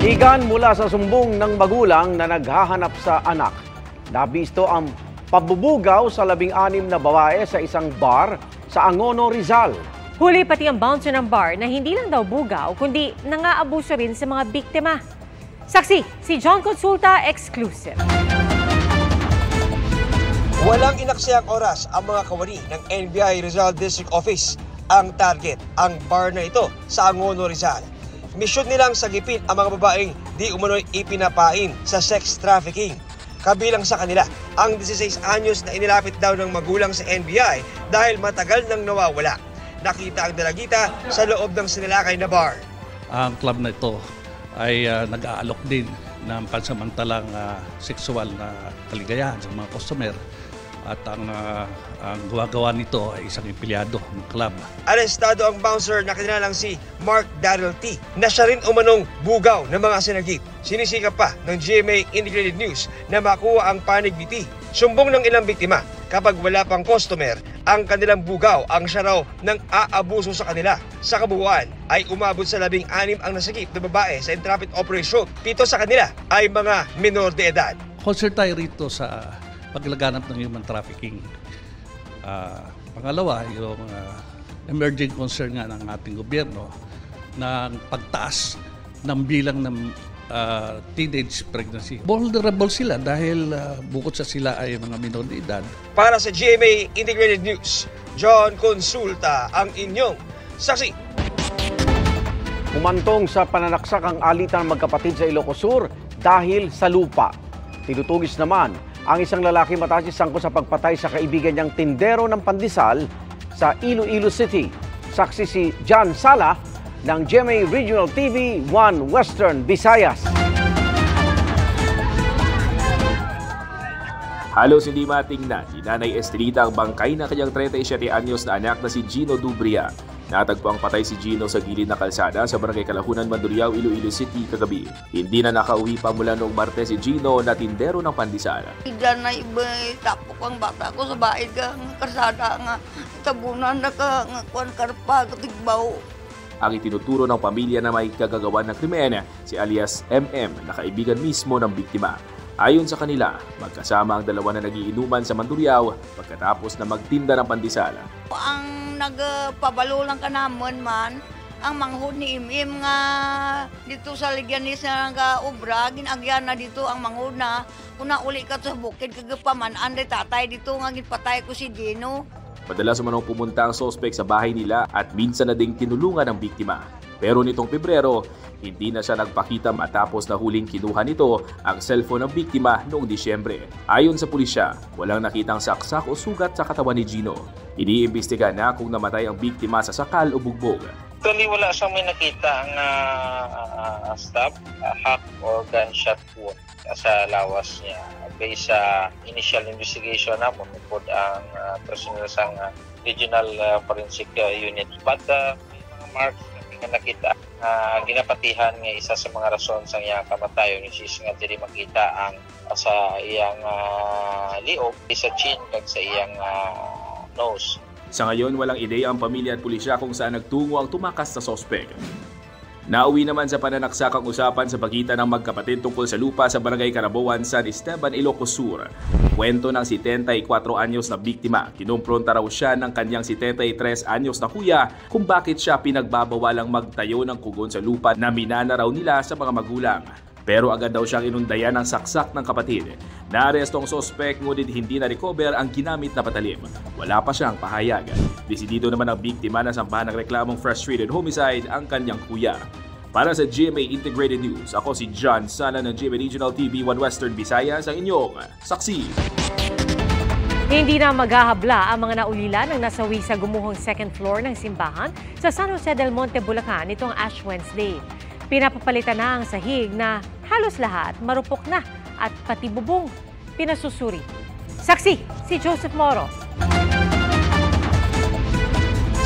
Higan mula sa sumbong ng magulang na naghahanap sa anak. Nabisto ang pabubugaw sa 16 na babae sa isang bar sa Angono, Rizal. Huli pati ang bouncer ng bar na hindi lang daw bugaw, kundi nangaabuso rin sa mga biktima. Saksi, si John Consulta, exclusive. Walang inaksayang oras ang mga kawani ng NBI Rizal District Office. Ang target, ang bar na ito sa Angono, Rizal. Misyon nilang sagipin ang mga babaeng di umano'y ipinapain sa sex trafficking. Kabilang sa kanila, ang 16 anyos na inilapit daw ng magulang sa NBI dahil matagal nang nawawala. Nakita ang dalagita sa loob ng sinalakay na bar. Ang club na ito ay nag-aalok din ng pansamantalang sexual na kaligayahan sa mga customer. At ang gumagawa nito ay isang empleyado ng club. Arestado ang bouncer na kinilalang si Mark Darrell T. na siya rin umanong bugaw ng mga sinagip. Sinisikap pa ng GMA Integrated News na makuha ang panig ni T. Sumbong ng ilang biktima, kapag wala pang customer, ang kanilang bugaw ang siya raw ng aabuso sa kanila. Sa kabuuan ay umabot sa 16 ang nasagip na babae sa entrapment operation. 7 sa kanila ay mga minor de edad. Concern tayo rito sa paglaganap ng human trafficking. Pangalawa, yung emerging concern nga ng ating gobyerno ng pagtaas ng bilang ng teenage pregnancy. Vulnerable sila dahil bukod sa sila ay mga minor de edad. Para sa GMA Integrated News, John Consulta ang inyong saksi. Humantong sa pananaksak ang alitan ng magkapatid sa Ilocos Sur dahil sa lupa. Tinutugis naman ang isang lalaki matapos sangkot sa pagpatay sa kaibigan niyang tindero ng pandesal sa Iloilo City. Saksi si John Sala ng GMA Regional TV 1 Western Visayas. Halos hindi matingnan ni Nanay Estelita ang bangkay ng kanyang 37 anyos na anak na si Gino Dubria. Natagpo ang patay si Gino sa gilid na kalsada sa Barangay Kalahunan, Mandurriao, Iloilo City kagabi. Hindi na nakauwi pa mula noong Martes si Gino na tindero ng pandesal. Diyan na iba'y tapok ang bata ko sa bahay ka, kasada nga, tabunan na ka, nga kuwan karpa, katigbaw. Ang itinuturo ng pamilya na may kagagawan ng krimen, si alias MM, na kaibigan mismo ng biktima. Ayon sa kanila, magkasama ang dalawa na nagiinuman sa Mandurriao pagkatapos na magtinda ng pandesal. Ang nagpabalo lang ka naman man, ang manghod ni Imim nga dito sa Ligyanis na nga-ubra, ginagyan na dito ang manghod na kuna uli ka sa bukid kagapaman, anday tatay dito nga gipatay ko si Gino. Madalas manong pumunta ang sospek sa bahay nila at minsan na ding tinulungan ng biktima. Pero nitong Pebrero, hindi na siya nagpakita matapos na huling kinuha nito ang cellphone ng biktima noong Disyembre. Ayon sa pulisya, walang nakitang saksak o sugat sa katawan ni Gino. Iniimbestiga na kung namatay ang biktima sa sakal o bugbog. Actually, wala siyang may nakita ang stab, hack or gunshot wound sa lawas niya. Based sa initial investigation na bukod ang personnel sa Regional Forensic Unit. But may mga marks na nakita ginapatihan nga isa sa mga rason sa iyang kamatayon is nga dili makita ang sa iyang liog, sa chin kag sa iyang nose. Sa ngayon, walang ideya ang pamilya at pulisya kung saan nagtungo ang tumakas na sospek. Nauwi naman sa pananaksak ang usapan sa pagitan ng magkapatid tungkol sa lupa sa Barangay Caraboan, San Esteban, Ilocos Sur. Kwento ng 74 anyos na biktima, kinumpronta raw siya ng kanyang 73 anyos na kuya kung bakit siya pinagbabawalang magtayo ng kugon sa lupa na minana raw nila sa mga magulang. Pero agad daw siyang inundayan ng saksak ng kapatid. Naaresto ang sospek ngunit hindi na-recover ang ginamit na patalim. Wala pa siyang pahayag. Desidido naman ang biktima na sampahan ng reklamong frustrated homicide ang kanyang kuya. Para sa GMA Integrated News, ako si John Sala ng GMA Regional TV 1 Western Visayas, ang inyong saksi. Hindi na maghahabla ang mga naulila ng nasawi sa gumuhong second floor ng simbahan sa San Jose del Monte, Bulacan nitong Ash Wednesday. Pinapapalitan na ang sahig na halos lahat marupok na at pati bubong pinasusuri. Saksi, si Joseph Moro.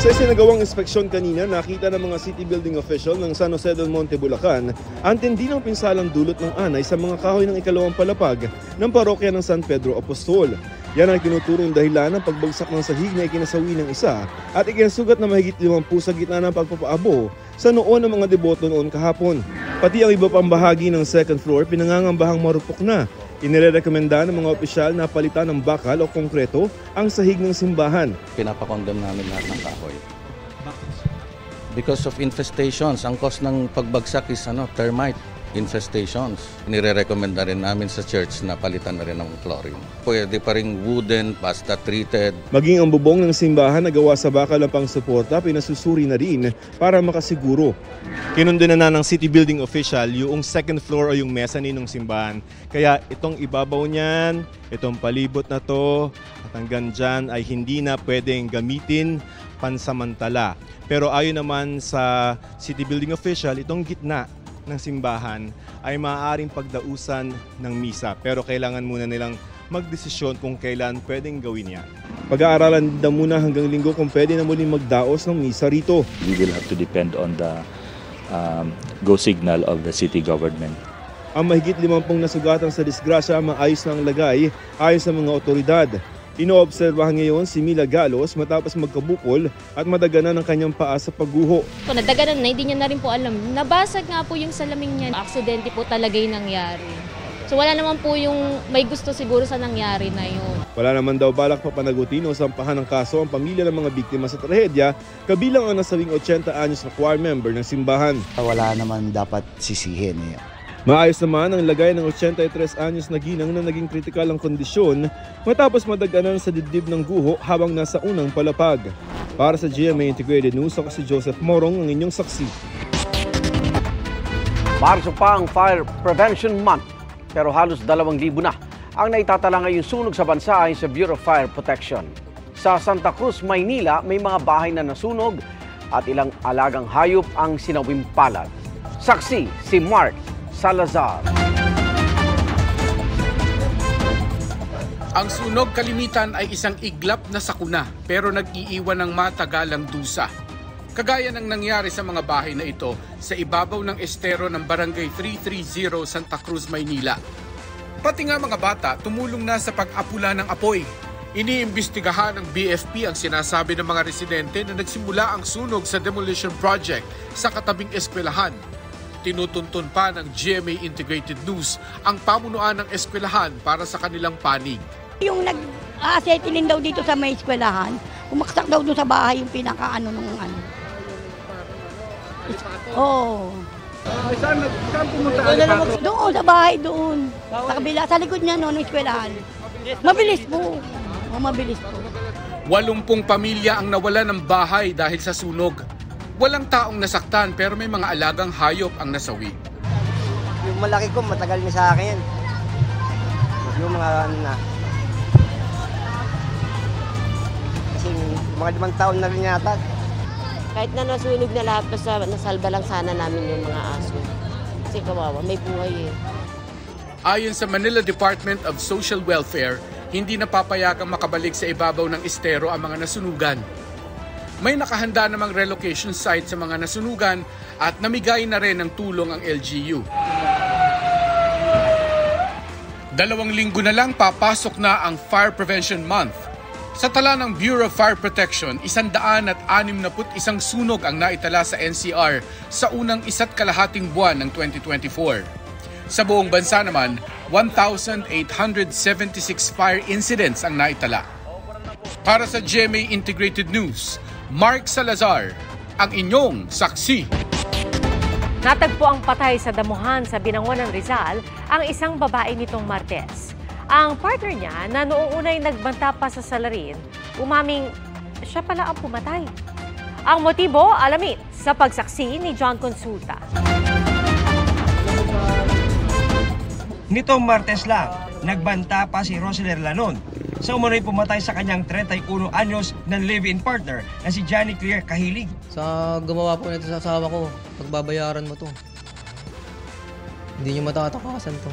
Sa isinagawang inspeksyon kanina, nakita ng mga city building official ng San Jose del Monte, Bulacan ang tindi ng pinsalang dulot ng anay sa mga kahoy ng ikalawang palapag ng parokya ng San Pedro Apostol. Yan ang tinuturong dahilan ng pagbagsak ng sahig na ikinasawi ng isa at ikinasugat na mahigit 50 sa gitna ng pagpapaabo sa noon ng mga deboto noon kahapon. Pati ang iba pang bahagi ng second floor pinangangambahang marupok na. Inirekomenda ng mga opisyal na palitan ng bakal o konkreto ang sahig ng simbahan. Pinapakondem namin lahat ng kahoy. Because of infestations, ang cause ng pagbagsak is termite infestations. Nire-recommenda rin namin sa church na palitan na rin ng flooring. Pwede pa rin wooden, pasta treated. Maging ang bubong ng simbahan na gawa sa bakal ng pangsuporta, pinasusuri na rin para makasiguro. Kinundo na ng city building official yung second floor o yung mezzanine ng simbahan. Kaya itong ibabaw niyan, itong palibot na to, at hanggang dyan ay hindi na pwedeng gamitin pansamantala. Pero ayon naman sa city building official, itong gitna ng simbahan ay maaaring pagdausan ng misa. Pero kailangan muna nilang magdesisyon kung kailan pwedeng gawin yan. Pag-aaralan daw muna hanggang linggo kung pwede na muling magdaos ng misa rito. We will have to depend on the go signal of the city government. Ang mahigit 50 nasugatan sa disgrasya maayos na ang lagay ayon sa mga otoridad. Inoobserbahan ngayon si Mila Galos matapos magkabukol at madaganan ang kanyang paa sa pagguho. Nadaganan na, hindi niya na rin po alam. Nabasag nga po yung salamin niya. Aksidente po talaga yung nangyari. So wala naman po yung may gusto siguro sa nangyari na yun. Wala naman daw balak papanagutin o sampahan ng kaso ang pamilya ng mga biktima sa trahedya, kabilang ang nasabing 80 anyos na choir member ng simbahan. Wala naman dapat sisihin. Maayos naman ang lagay ng 83 anyos na ginang na naging kritikal ang kondisyon matapos madaganan sa dibdib ng guho habang nasa unang palapag. Para sa GMA Integrated News, ako si Joseph Morong, ang inyong saksi. Marso pa ang Fire Prevention Month, pero halos 2,000 na ang naitatala ngayong sunog sa bansa ayon sa Bureau of Fire Protection. Sa Santa Cruz, Maynila, may mga bahay na nasunog at ilang alagang hayop ang sinawing palad. Saksi si Mark Salazar. Ang sunog kalimitan ay isang iglap na sakuna pero nag-iiwan ng matagalang dusa. Kagaya ng nangyari sa mga bahay na ito sa ibabaw ng estero ng Barangay 330 Santa Cruz, Maynila. Pati nga mga bata tumulong na sa pag-apula ng apoy. Iniimbestigahan ng BFP ang sinasabi ng mga residente na nagsimula ang sunog sa demolition project sa katabing eskwelahan. Tinutuntun pa ng GMA Integrated News ang pamunuan ng eskwelahan para sa kanilang panig. Yung nag-asetilin daw dito sa may eskwelahan, umaksak daw doon sa bahay yung pinaka-ano nung ano. Oo. Saan pumunta? Doon, sa bahay doon. Sa kabila, sa likod niya noon, ng eskwelahan. Mabilis po. Mabilis po. 80 pamilya ang nawala ng bahay dahil sa sunog. Walang taong nasaktan pero may mga alagang hayop ang nasawi. Yung malaki ko, matagal na sa akin. Yung mga ano na. Kasi mga 5 taon na rin yata. Kahit na nasunog na lahat, basta nasalba lang sana namin yung mga aso. Kasi kawawa, may buhay eh. Ayon sa Manila Department of Social Welfare, hindi napapayagang makabalik sa ibabaw ng estero ang mga nasunugan. May nakahanda namang relocation site sa mga nasunugan at namigay na rin ng tulong ang LGU. 2 linggo na lang papasok na ang Fire Prevention Month. Sa tala ng Bureau of Fire Protection, 161 sunog ang naitala sa NCR sa unang 1.5 buwan ng 2024. Sa buong bansa naman, 1,876 fire incidents ang naitala. Para sa GMA Integrated News, Mark Salazar, ang inyong saksi. Natagpo ang patay sa damuhan sa Binangon ng Rizal ang isang babae nitong Martes. Ang partner niya na noong unay nagbanta pa sa salarin, umaming siya pala ang pumatay. Ang motibo, alamin sa pagsaksi ni John Consulta. Nitong Martes lang, nagbanta pa si Roseler Lanon sa umunoy pumatay sa kanyang 31 anyos na live-in partner na si Johnny Claire Kahilig. Sa gumawa po nito sa asawa ko, pagbabayaran mo to. Hindi nyo matatakasan to.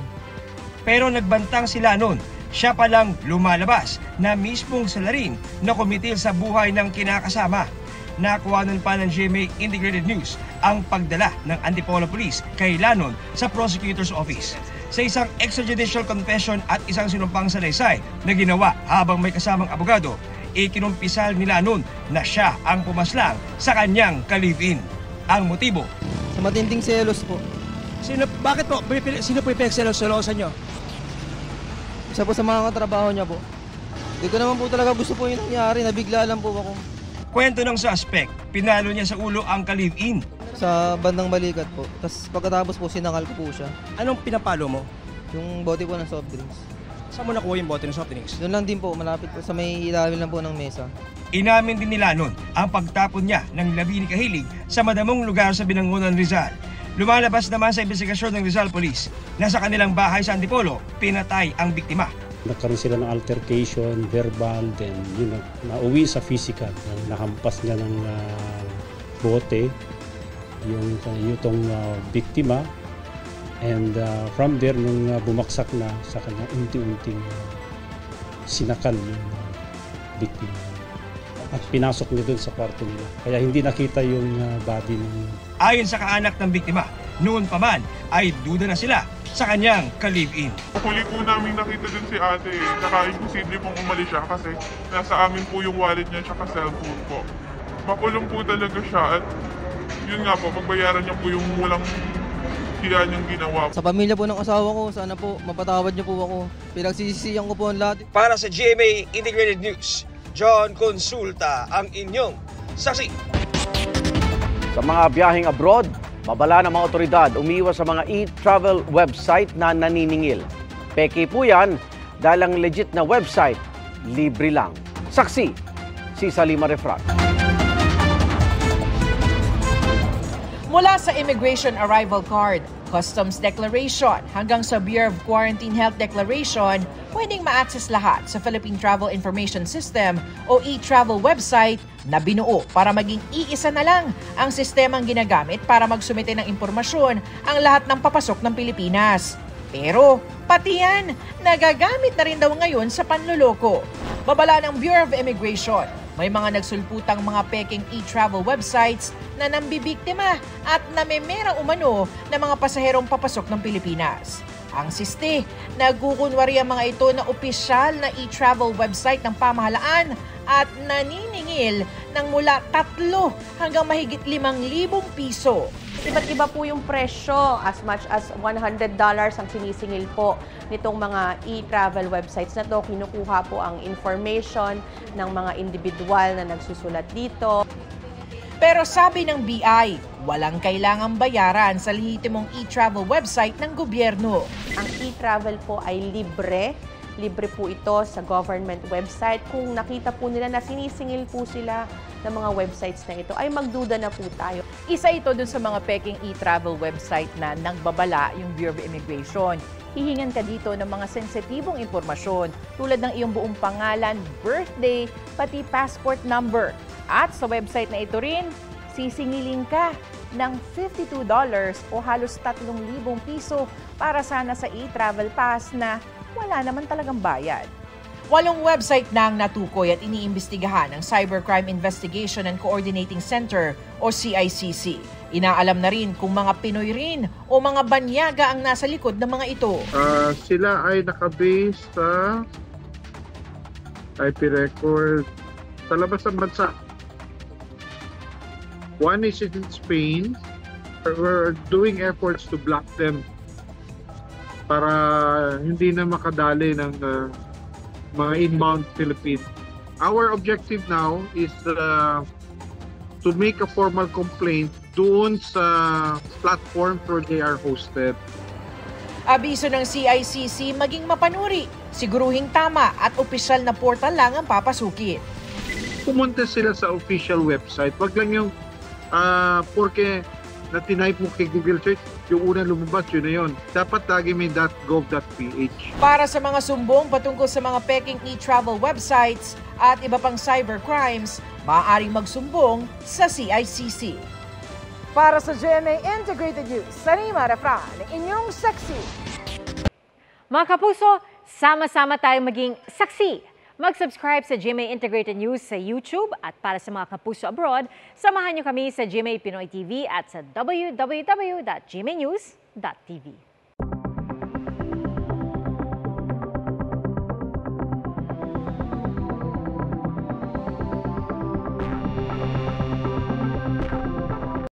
Pero nagbantang sila noon, siya palang lumalabas na mismong salarin na kumitil sa buhay ng kinakasama. Nakuhanan pa ng GMA Integrated News ang pagdala ng Antipolo Police kay Lanon sa Prosecutor's Office. Sa isang extrajudicial confession at isang sinumpang salaysay na ginawa habang may kasamang abogado, ikinumpisal ni Lanon na siya ang pumaslang sa kanyang ka-live-in. Ang motibo, sa matinding selos po. Bakit po? Sino po ipinagsalosan nyo? Isa po sa mga katrabaho niya po. Hindi ko naman po talaga gusto po yung nangyari. Nabigla lang po ako. Kwento ng suspect, pinalo niya sa ulo ang ka-live-in. Sa bandang balikat po. Tapos pagkatapos po, sinakal ko po siya. Anong pinapalo mo? Yung bote po ng soft drinks. Saan mo nakuha yung bote ng soft drinks? Doon lang din po, malapit po sa may ilalim lang po ng mesa. Inamin din nila nun ang pagtapon niya ng labi ni Kahilig sa madamong lugar sa Binangonan, Rizal. Lumalabas naman sa investigasyon ng Rizal Police na sa kanilang bahay sa Antipolo, pinatay ang biktima. Nagkaroon sila ng altercation, verbal, then yun, nauwi sa physical. Nahampas niya ng bote yung biktima. And from there, nung bumaksak na sa kanya, unti-unting sinakal yung biktima. At pinasok niya doon sa kwarto nila. Kaya hindi nakita yung body ng... Ayon sa kaanak ng biktima, noon pa man ay duda na sila sa kanyang ka-live-in. Huli po namin nakita din si ate, saka imposible pong umalis siya kasi nasa amin po yung wallet niya tsaka cellphone po. Makulong po talaga siya at yun nga po, pagbayaran niya po yung walang hiya niyang ginawa. Sa pamilya po ng asawa ko, sana po mapatawad niyo po ako. Pinagsisisihan ko po ang lahat. Para sa GMA Integrated News, John Consulta ang inyong saksi. Sa mga biyaheng abroad, babala ng mga otoridad umiwas sa mga e-travel website na naniningil. Peke po yan dahil ang legit na website, libre lang. Saksi, si Salima Refrat. Mula sa Immigration Arrival Card, Customs Declaration hanggang sa Bureau of Quarantine Health Declaration, pwedeng ma-access lahat sa Philippine Travel Information System o e-travel website na binuo para maging iisa na lang ang sistemang ginagamit para magsumite ng impormasyon ang lahat ng papasok ng Pilipinas. Pero pati yan, nagagamit na rin daw ngayon sa panloloko. Babala ng Bureau of Immigration, may mga nagsulputang mga peking e-travel websites na nambibiktima at namemera umano ng mga pasaherong papasok ng Pilipinas. Ang siste, nagkukunwari ang mga ito na opisyal na e-travel website ng pamahalaan at naniningil ng mula 3 hanggang mahigit 5,000 piso. Iba't iba po yung presyo, as much as $100 ang sinisingil po nitong mga e-travel websites na to. Kinukuha po ang information ng mga individual na nagsusulat dito. Pero sabi ng BI, walang kailangang bayaran sa lehitimong e-travel website ng gobyerno. Ang e-travel po ay libre. Libre po ito sa government website. Kung nakita po nila na sinisingil po sila ng mga websites na ito, ay magduda na po tayo. Isa ito dun sa mga peking e-travel website na nagbabala yung Bureau of Immigration. Hihingan ka dito ng mga sensitibong impormasyon tulad ng iyong buong pangalan, birthday, pati passport number. At sa website na ito rin, sisingilin ka ng $52 o halos 3,000 piso para sana sa e-travel pass na wala naman talagang bayad. 8 website na ang natukoy at iniimbestigahan ng Cybercrime Investigation and Coordinating Center o CICC. Inaalam na rin kung mga Pinoy rin o mga banyaga ang nasa likod ng mga ito. Sila ay nakabase sa IP record sa labas ng bansa. One is in Spain. We're doing efforts to block them para hindi na makadali ng mga inbound Philippines. Our objective now is to make a formal complaint doon sa platform where they are hosted. Abiso ng CICC maging mapanuri, siguruhing tama at opisyal na portal lang ang papasukin. Pumunta sila sa official website. Wag lang yung porque na tinype mo kay Google search, yung unang lumabas, yun na yun. Dapat lagi may .gov.ph. Para sa mga sumbong patungkol sa mga peking e-travel websites at iba pang cybercrimes, maaaring magsumbong sa CICC. Para sa GMA Integrated News, Salima Refrat, inyong saksi. Mga kapuso, sama-sama tayong maging saksi. Mag-subscribe sa GMA Integrated News sa YouTube at para sa mga kapuso abroad, samahan niyo kami sa GMA Pinoy TV at sa www.gmanews.tv.